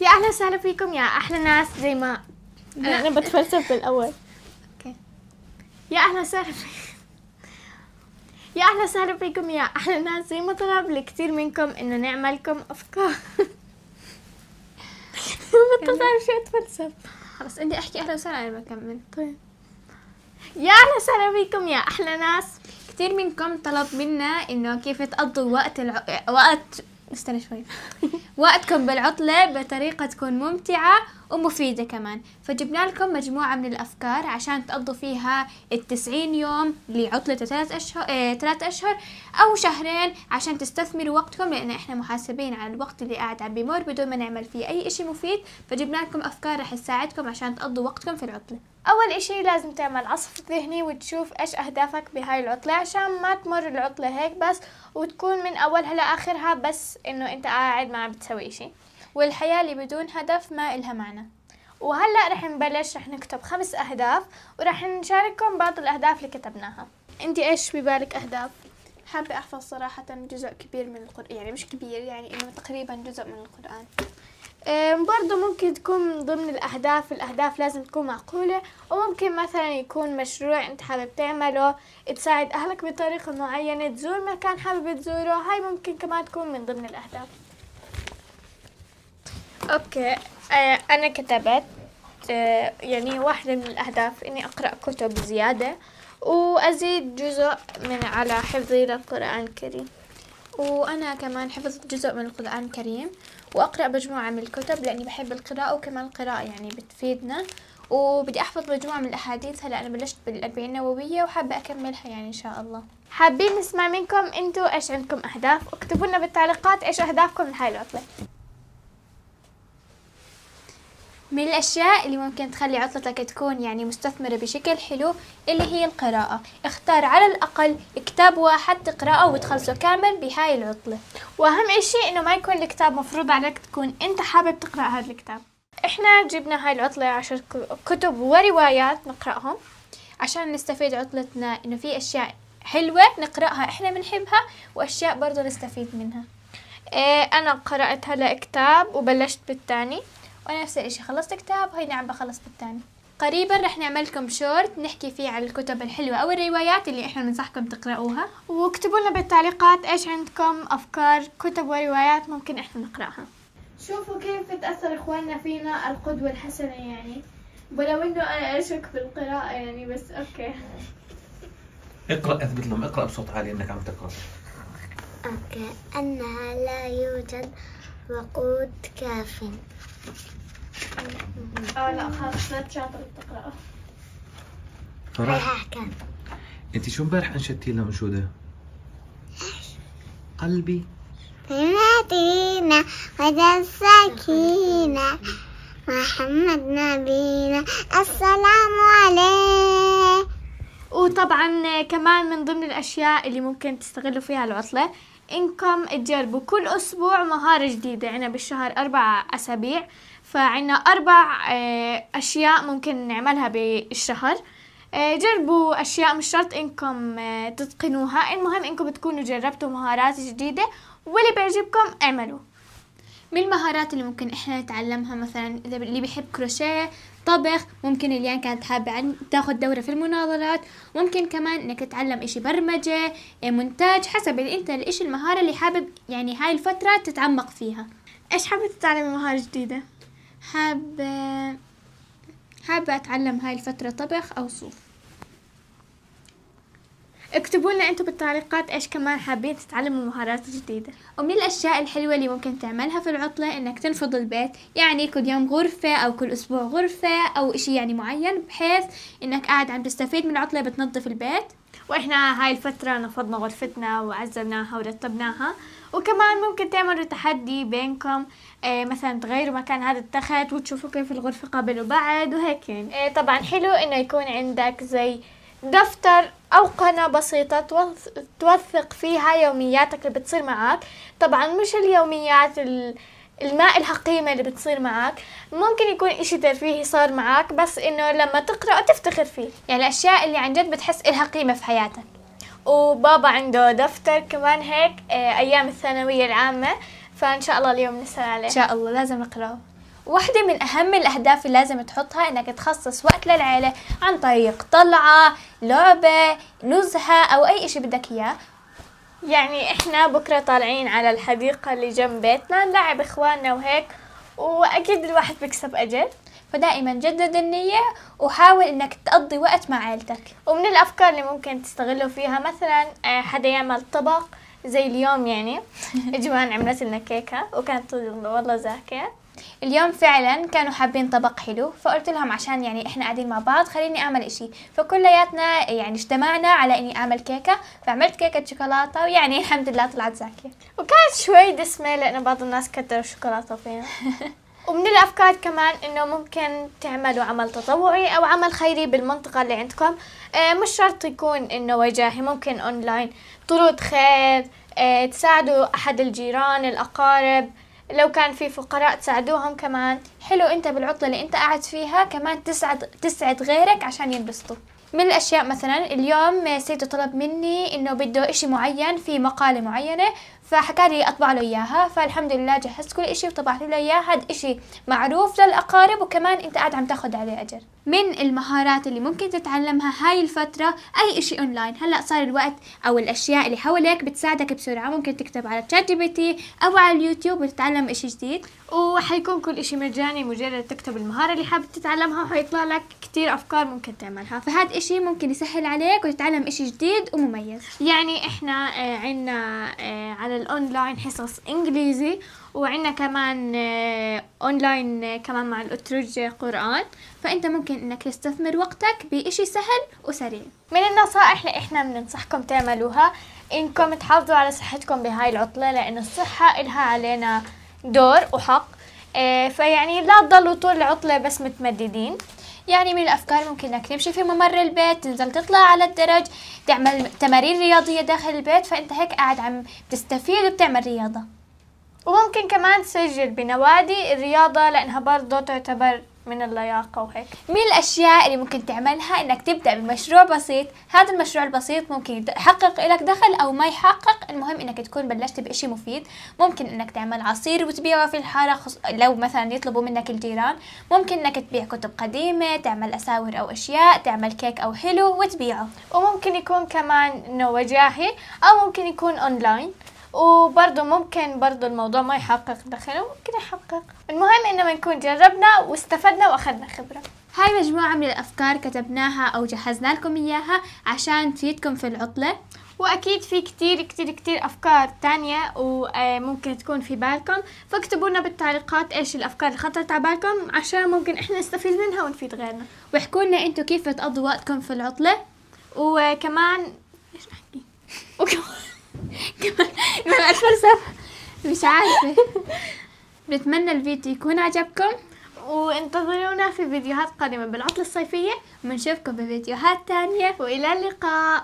يا اهلا وسهلا فيكم يا احلى ناس. زي ما انا بتفلسف بالاول. اوكي. يا اهلا وسهلا يا اهلا وسهلا فيكم يا احلى ناس. زي ما طلب لكثير منكم انه نعمل لكم افكار. ما تعرف شو اتفلسف. خلاص انت احكي اهلا وسهلا انا بكمل. طيب. يا اهلا وسهلا فيكم يا احلى ناس. كثير منكم طلب منا انه كيف تقضوا وقت استنى شوي. وقتكم بالعطلة بطريقة تكون ممتعة ومفيدة كمان، فجبنا لكم مجموعة من الأفكار عشان تقضوا فيها 90 يوم لعطلة 3 أشهر أو شهرين، عشان تستثمروا وقتكم، لأن إحنا محاسبين على الوقت اللي قاعد عم بيمر بدون ما نعمل فيه أي إشي مفيد. فجبنا لكم أفكار رح تساعدكم عشان تقضوا وقتكم في العطلة. اول اشي لازم تعمل عصف ذهني وتشوف ايش اهدافك بهاي العطلة، عشان ما تمر العطلة هيك بس وتكون من اولها لاخرها بس انه انت قاعد ما عم بتسوي اشي، والحياة اللي بدون هدف ما إلها معنى. وهلأ رح نبلش، رح نكتب 5 اهداف ورح نشارككم بعض الاهداف اللي كتبناها. انتي ايش ببالك اهداف؟ حابة أحفظ صراحة جزء كبير من القرآن، يعني مش كبير، يعني إنه تقريبا جزء من القرآن. برضو ممكن تكون من ضمن الأهداف لازم تكون معقولة، وممكن مثلا يكون مشروع أنت حابب تعمله تساعد أهلك بطريقة معينة، تزور مكان حابب تزوره، هاي ممكن كمان تكون من ضمن الأهداف. أوكي. أنا كتبت يعني واحدة من الأهداف إني أقرأ كتب زيادة وأزيد جزء من على حفظي للقرآن الكريم. وأنا كمان حفظت جزء من القرآن الكريم، وأقرأ مجموعة من الكتب لأني بحب القراءة، وكمان القراءة يعني بتفيدنا. وبدي أحفظ مجموعة من الأحاديث. هلأ أنا بلشت بالأربعين النووية وحابة أكملها يعني إن شاء الله. حابين نسمع منكم انتوا ايش عندكم اهداف، اكتبوا لنا بالتعليقات ايش اهدافكم لهاي العطلة. من الأشياء اللي ممكن تخلي عطلتك تكون يعني مستثمرة بشكل حلو اللي هي القراءة. اختار على الأقل كتاب واحد تقرأه وتخلصه كامل بهاي العطلة. واهم اشي انه ما يكون الكتاب مفروض عليك، تكون انت حابب تقرأ هذا الكتاب. احنا جبنا هاي العطلة 10 كتب وروايات نقرأهم عشان نستفيد عطلتنا، انه في اشياء حلوة نقرأها احنا بنحبها، واشياء برضو نستفيد منها. انا قرأت هلا كتاب وبلشت بالثاني. وانا نفس الاشي، خلصت كتاب هاي عم بخلص بالثاني. قريبا رح نعمل لكم شورت نحكي فيه على الكتب الحلوة او الروايات اللي احنا بنصحكم تقرأوها. واكتبوا لنا بالتعليقات ايش عندكم افكار كتب وروايات ممكن احنا نقرأها. شوفوا كيف تأثر اخواننا فينا القدوة الحسنة يعني، ولو انه انا اشك بالقراءة يعني، بس اوكي. اقرأ، اثبت لهم، اقرأ بصوت عالي انك عم تقرأ. اوكي. انها لا يوجد وقود كاف. لا خلاص لا تشاطر تقرأ. هاي احكام. انت شو امبارح انشدتي لنا انشودة؟ قلبي في المدينة وجد السكينة محمد نبينا السلام عليه. وطبعا كمان من ضمن الاشياء اللي ممكن تستغلوا فيها العطلة انكم تجربوا كل اسبوع مهارة جديدة. عنا بالشهر 4 اسابيع، فعنا 4 اشياء ممكن نعملها بالشهر. جربوا اشياء، مش شرط انكم تتقنوها، المهم انكم تكونوا جربتوا مهارات جديدة واللي بيعجبكم اعملوا. من المهارات اللي ممكن احنا نتعلمها مثلا اللي بيحب كروشيه، طبخ، ممكن اليان كانت حابة تاخد دورة في المناظرات، ممكن كمان انك تتعلم اشي برمجة، مونتاج، حسب انت الاشي المهارة اللي حابب يعني هاي الفترة تتعمق فيها. ايش حابة تتعلمي مهارة جديدة؟ حابة اتعلم هاي الفترة طبخ او صوف. اكتبوا لنا انتم بالتعليقات ايش كمان حابين تتعلموا مهارات جديدة. ومن الاشياء الحلوة اللي ممكن تعملها في العطلة انك تنفض البيت، يعني كل يوم غرفة او كل اسبوع غرفة او اشي يعني معين، بحيث انك قاعد عم تستفيد من العطلة بتنظف البيت. واحنا هاي الفترة نفضنا غرفتنا وعزلناها ورتبناها. وكمان ممكن تعملوا تحدي بينكم، مثلا تغيروا مكان هذا التخت وتشوفوا كيف الغرفة قبل وبعد وهيك يعني. طبعا حلو انه يكون عندك زي دفتر او قناة بسيطة توثق فيها يومياتك اللي بتصير معك. طبعا مش اليوميات الماء لها قيمة اللي بتصير معك، ممكن يكون اشي ترفيهي صار معك بس انه لما تقرأ تفتخر فيه، يعني الاشياء اللي عن جد بتحس إلها قيمة في حياتك. وبابا عنده دفتر كمان هيك ايام الثانوية العامة، فان شاء الله اليوم نسأل عليه. ان شاء الله لازم نقرأه. واحدة من أهم الأهداف اللي لازم تحطها إنك تخصص وقت للعيلة عن طريق طلعة، لعبة، نزهة أو أي إشي بدك إياه. يعني احنا بكرة طالعين على الحديقة اللي جنب بيتنا نلعب اخواننا وهيك، واكيد الواحد بيكسب اجر. فدائما جدد النية وحاول إنك تقضي وقت مع عيلتك. ومن الافكار اللي ممكن تستغلوا فيها مثلا حدا يعمل طبق زي اليوم، يعني اجوان عملت لنا كيكة وكانت والله زاكية. اليوم فعلا كانوا حابين طبق حلو، فقلت لهم عشان يعني احنا قاعدين مع بعض خليني اعمل اشي، فكلياتنا يعني اجتمعنا على اني اعمل كيكة، فعملت كيكة شوكولاتة ويعني الحمد لله طلعت زاكية. وكانت شوي دسمة لأنه بعض الناس كتروا الشوكولاتة فيها. ومن الأفكار كمان إنه ممكن تعملوا عمل تطوعي أو عمل خيري بالمنطقة اللي عندكم. مش شرط يكون إنه وجاهي، ممكن أونلاين، طرود خير، تساعدوا أحد الجيران الأقارب، لو كان في فقراء تساعدوهم كمان. حلو انت بالعطلة اللي انت قاعد فيها كمان تسعد غيرك عشان ينبسطوا. من الاشياء مثلا اليوم سيدو طلب مني انه بده اشي معين في مقالة معينة، فحكى لي اطبع له اياها، فالحمد لله جهزت كل اشي وطبعت له اياه. هذا اشي معروف للاقارب وكمان انت قاعد عم تاخد عليه اجر. من المهارات اللي ممكن تتعلمها هاي الفترة اي اشي اونلاين. هلا صار الوقت او الاشياء اللي حواليك بتساعدك بسرعة، ممكن تكتب على ChatGPT او على اليوتيوب وتتعلم اشي جديد، وحيكون كل اشي مجاني، مجرد تكتب المهارة اللي حابب تتعلمها وحيطلع لك كتير افكار ممكن تعملها. فهذا اشي ممكن يسهل عليك وتتعلم اشي جديد ومميز. يعني احنا عنا على الاونلاين حصص انجليزي، وعنا كمان اونلاين كمان مع الاترجة قرآن، فانت ممكن انك تستثمر وقتك باشي سهل وسريع. من النصائح اللي احنا بننصحكم تعملوها انكم تحافظوا على صحتكم بهاي العطلة، لان الصحة إلها علينا دور وحق. فيعني لا تضلوا طول العطلة بس متمددين. يعني من الأفكار ممكن إنك تمشي في ممر البيت، تنزل تطلع على الدرج، تعمل تمارين رياضية داخل البيت، فأنت هيك قاعد عم تستفيد وبتعمل رياضة. وممكن كمان تسجل بنوادي الرياضة لأنها برضو تعتبر من اللياقة وهيك. من الأشياء اللي ممكن تعملها إنك تبدأ بمشروع بسيط. هذا المشروع البسيط ممكن يحقق لك دخل أو ما يحقق، المهم إنك تكون بلشت بإشي مفيد. ممكن إنك تعمل عصير وتبيعه في الحارة لو مثلا يطلبوا منك الجيران. ممكن إنك تبيع كتب قديمة، تعمل أساور أو أشياء، تعمل كيك أو حلو وتبيعه. وممكن يكون كمان إنه وجاهي أو ممكن يكون أونلاين، وبرضه ممكن برضه الموضوع ما يحقق دخل وممكن يحقق. المهم إنه نكون جربنا واستفدنا وأخذنا خبرة. هاي مجموعة من الأفكار كتبناها أو جهزنا لكم إياها عشان تفيدكم في العطلة، وأكيد في كتير كتير كتير أفكار تانية وممكن تكون في بالكم، فاكتبوا لنا بالتعليقات إيش الأفكار اللي خطرت على بالكم عشان ممكن إحنا نستفيد منها ونفيد غيرنا. واحكوا لنا أنتوا كيف تقضوا وقتكم في العطلة. وكمان إيش أحكي كمان الفلسفة مش عارفة. بنتمنى الفيديو يكون عجبكم، وانتظرونا في فيديوهات قادمة بالعطلة الصيفية، وبنشوفكم بفيديوهات تانية، وإلى اللقاء.